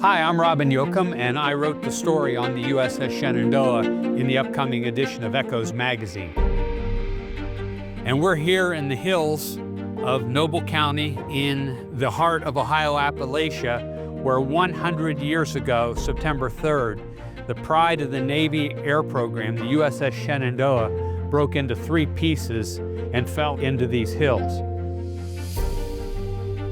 Hi, I'm Robin Yocum, and I wrote the story on the USS Shenandoah in the upcoming edition of Echoes magazine. And we're here in the hills of Noble County in the heart of Ohio Appalachia, where 100 years ago, September 3rd, the pride of the Navy air program, the USS Shenandoah, broke into 3 pieces and fell into these hills.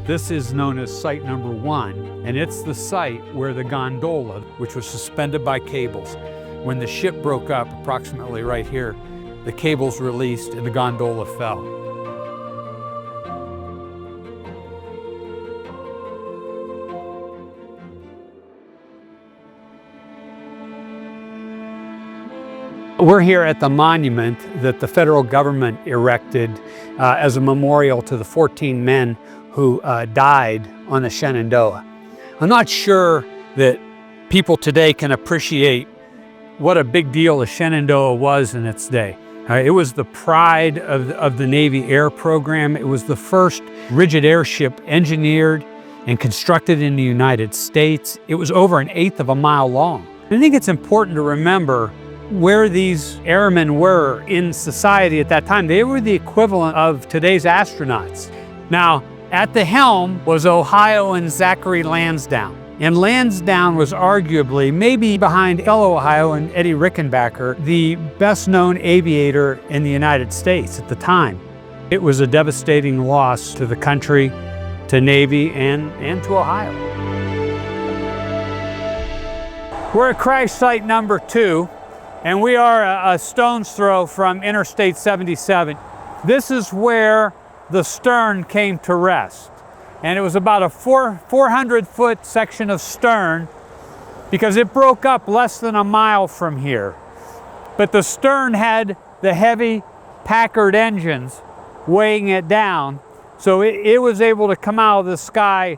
This is known as site number 1, and it's the site where the gondola, which was suspended by cables, when the ship broke up approximately right here, the cables released and the gondola fell. We're here at the monument that the federal government erected as a memorial to the 14 men who died on the Shenandoah. I'm not sure that people today can appreciate what a big deal the Shenandoah was in its day. It was the pride of the Navy air program. It was the first rigid airship engineered and constructed in the United States. It was over 1/8 of a mile long. I think it's important to remember where these airmen were in society at that time. They were the equivalent of today's astronauts. Now, at the helm was Ohioan Zachary Lansdowne. And Lansdowne was arguably, maybe behind fellow Ohioan Eddie Rickenbacker, the best known aviator in the United States at the time. It was a devastating loss to the country, to Navy, and to Ohio. We're at crash site number 2, and we are a stone's throw from Interstate 77. This is where the stern came to rest. And it was about a 400-foot section of stern because it broke up less than a mile from here. But the stern had the heavy Packard engines weighing it down, so it was able to come out of the sky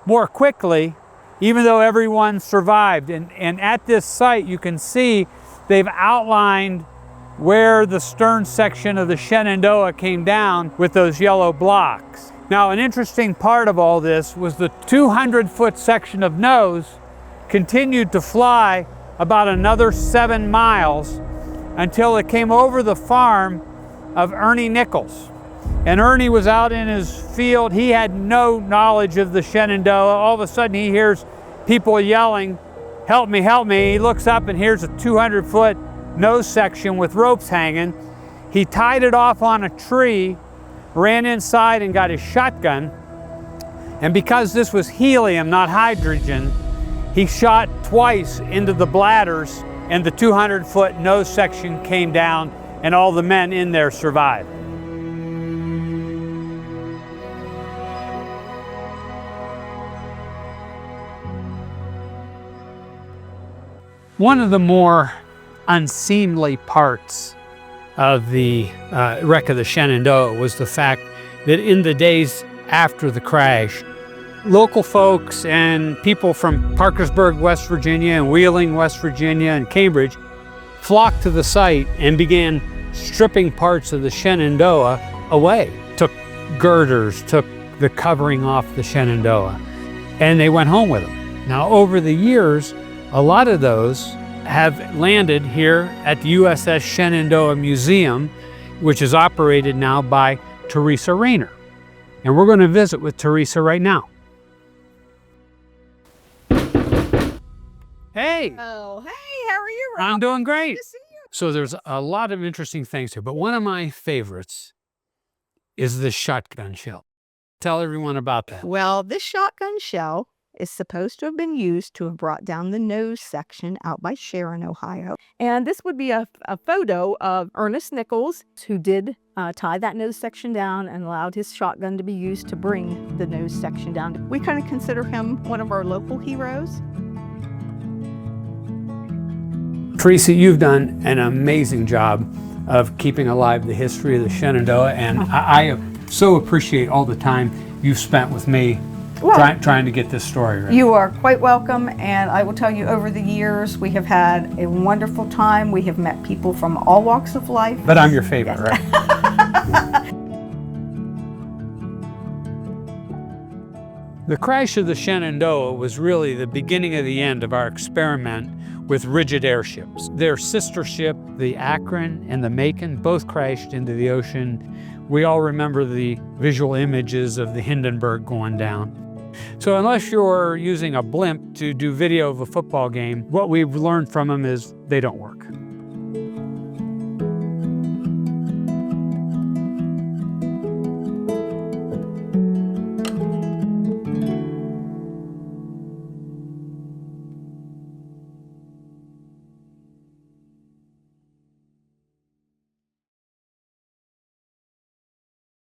more quickly, even though everyone survived. And at this site, you can see they've outlined where the stern section of the Shenandoah came down with those yellow blocks. Now, an interesting part of all this was the 200-foot section of nose continued to fly about another 7 miles until it came over the farm of Ernie Nichols. And Ernie was out in his field. He had no knowledge of the Shenandoah. All of a sudden, he hears people yelling, "Help me, help me." He looks up and here's a 200-foot nose section with ropes hanging. He tied it off on a tree, ran inside and got his shotgun. And because this was helium, not hydrogen, he shot twice into the bladders and the 200-foot nose section came down and all the men in there survived. One of the more unseemly parts of the wreck of the Shenandoah was the fact that in the days after the crash, local folks and people from Parkersburg, West Virginia, and Wheeling, West Virginia, and Cambridge flocked to the site and began stripping parts of the Shenandoah away. Took girders, took the covering off the Shenandoah, and they went home with them. Now, over the years, a lot of those have landed here at the USS Shenandoah Museum, which is operated now by Teresa Rayner. And we're going to visit with Teresa right now. Hey! Oh, hey, how are you, Rob? I'm doing great. Good to see you. So there's a lot of interesting things here, but one of my favorites is the shotgun shell. Tell everyone about that. Well, this shotgun shell is supposed to have been used to have brought down the nose section out by Sharon, Ohio. And this would be a photo of Ernest Nichols, who did tie that nose section down and allowed his shotgun to be used to bring the nose section down. We kind of consider him one of our local heroes. Teresa, you've done an amazing job of keeping alive the history of the Shenandoah, and I so appreciate all the time you've spent with me trying to get this story right. You are quite welcome, and I will tell you, over the years, we have had a wonderful time. We have met people from all walks of life. But I'm your favorite, right? The crash of the Shenandoah was really the beginning of the end of our experiment with rigid airships. Their sister ship, the Akron and the Macon, both crashed into the ocean. We all remember the visual images of the Hindenburg going down. So unless you're using a blimp to do video of a football game, what we've learned from them is they don't work.